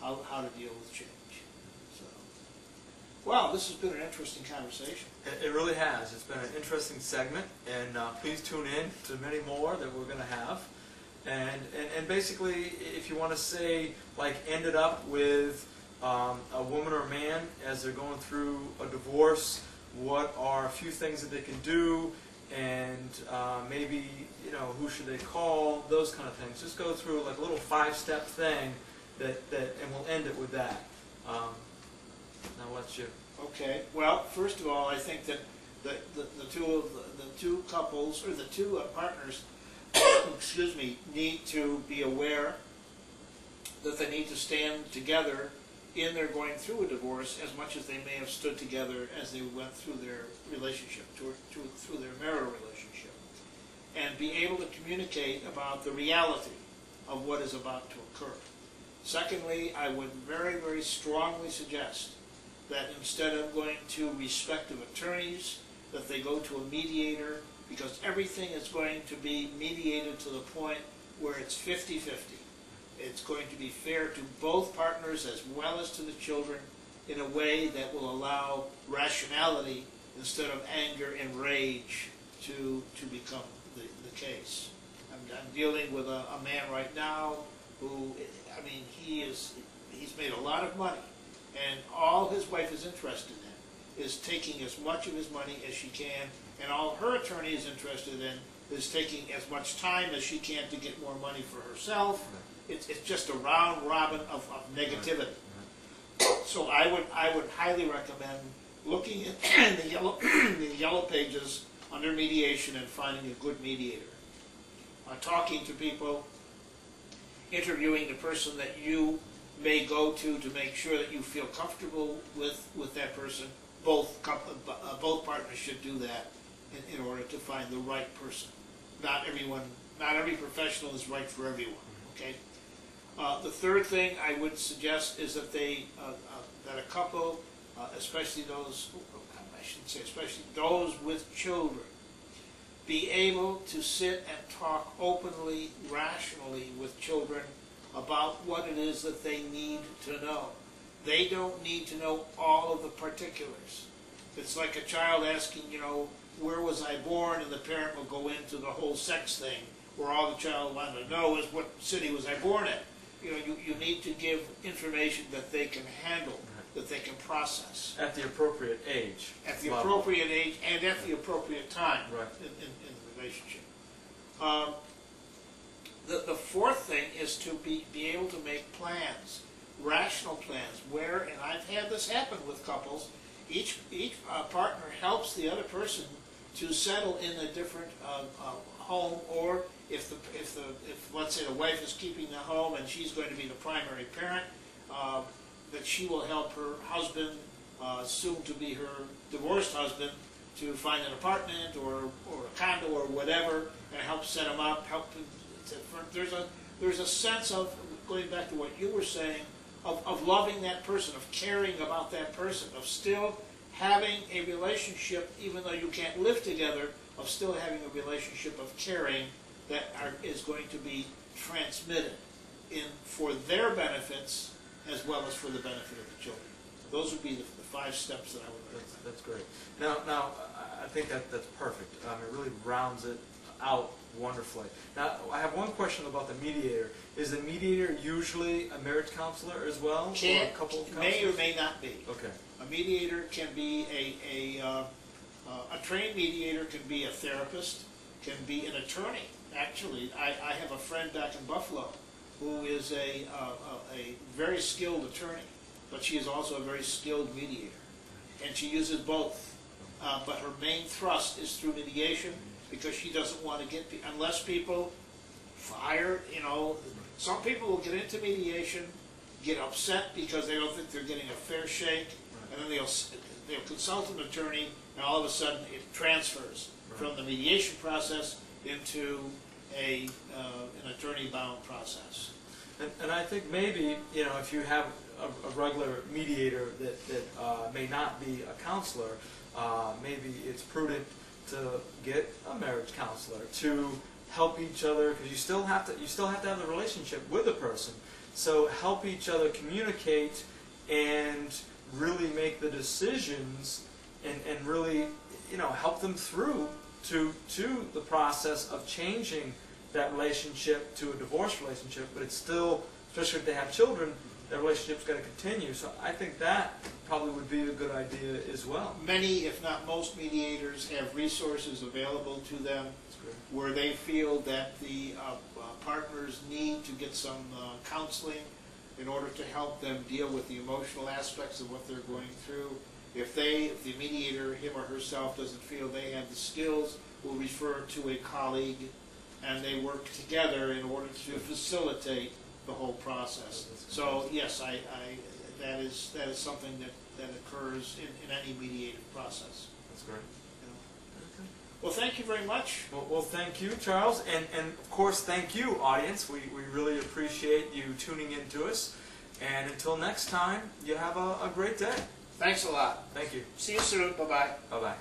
how to deal with change. So, well, this has been an interesting conversation. It really has. It's been an interesting segment, and please tune in to many more that we're going to have. And basically, if you want to say, like, end it up with a woman or a man as they're going through a divorce, what are a few things that they can do, and maybe, you know, who should they call, those kind of things. Just go through like a little 5-step thing and we'll end it with that. Now what's you? Okay. Well, first of all, I think that the two couples, or the two partners, excuse me, need to be aware that they need to stand together in their going through a divorce as much as they may have stood together as they went through their relationship, through their marital relationship, and be able to communicate about the reality of what is about to occur. Secondly, I would very, very strongly suggest that instead of going to respective attorneys, that they go to a mediator, because everything is going to be mediated to the point where it's 50-50. It's going to be fair to both partners as well as to the children in a way that will allow rationality instead of anger and rage to become the case. I'm dealing with a man right now who, I mean, he's made a lot of money, and all his wife is interested in is taking as much of his money as she can, and all her attorney is interested in is taking as much time as she can to get more money for herself. It's just a round robin of negativity. So I would highly recommend looking in the yellow pages under mediation and finding a good mediator. Talking to people, interviewing the person that you may go to make sure that you feel comfortable with that person. Both partners should do that in order to find the right person. Not every professional is right for everyone. Okay. The third thing I would suggest is that that a couple, especially those, I shouldn't say especially those with children, be able to sit and talk openly, rationally with children about what it is that they need to know. They don't need to know all of the particulars. It's like a child asking, you know, where was I born, and the parent will go into the whole sex thing, where all the child wanted to know is what city was I born in. You know, you need to give information that they can handle, that they can process. At the appropriate age. At the appropriate age and at the appropriate time in the relationship. The fourth thing is to be able to make plans, rational plans, where, and I've had this happen with couples, each partner helps the other person to settle in a different home, or if let's say the wife is keeping the home and she's going to be the primary parent, that she will help her husband, soon to be her divorced husband, to find an apartment or a condo or whatever, and help set him up. There's a sense of, going back to what you were saying, of loving that person, of caring about that person, of still having a relationship, even though you can't live together, of still having a relationship of caring that is going to be transmitted for their benefits as well as for the benefit of the children. Those would be the 5 steps that I would recommend. That's great. Now, I think that's perfect. It really rounds it out wonderfully. Now, I have one question about the mediator. Is the mediator usually a marriage counselor as well? Or a couple of counselors? May or may not be. Okay. A mediator can be a trained mediator can be a therapist, can be an attorney. Actually, I have a friend back in Buffalo who is a very skilled attorney, but she is also a very skilled mediator, and she uses both. But her main thrust is through mediation, because she doesn't want to get, unless people fire, you know, some people will get into mediation, get upset because they don't think they're getting a fair shake, and then they'll consult an attorney, and all of a sudden it transfers from the mediation process into an attorney-bound process. And I think maybe, you know, if you have a regular mediator that may not be a counselor, maybe it's prudent to get a marriage counselor to help each other, because you still have to have the relationship with the person So help each other communicate and really make the decisions and really, you know, help them through to the process of changing that relationship to a divorce relationship. But it's still, especially if they have children, that relationship's got to continue. So I think that probably would be a good idea as well. Many, if not most, mediators have resources available to them That's great. where they feel that the partners need to get some counseling in order to help them deal with the emotional aspects of what they're going through. If the mediator, him or herself, doesn't feel they have the skills, will refer to a colleague, and they work together in order to facilitate the whole process. So yes, that is something that occurs in any mediative process. That's great. You know. Okay. Well, thank you very much. Well, thank you, Charles, and of course, thank you, audience. We really appreciate you tuning in to us. And until next time, you have a great day. Thanks a lot. Thank you. See you soon. Bye-bye. Bye-bye.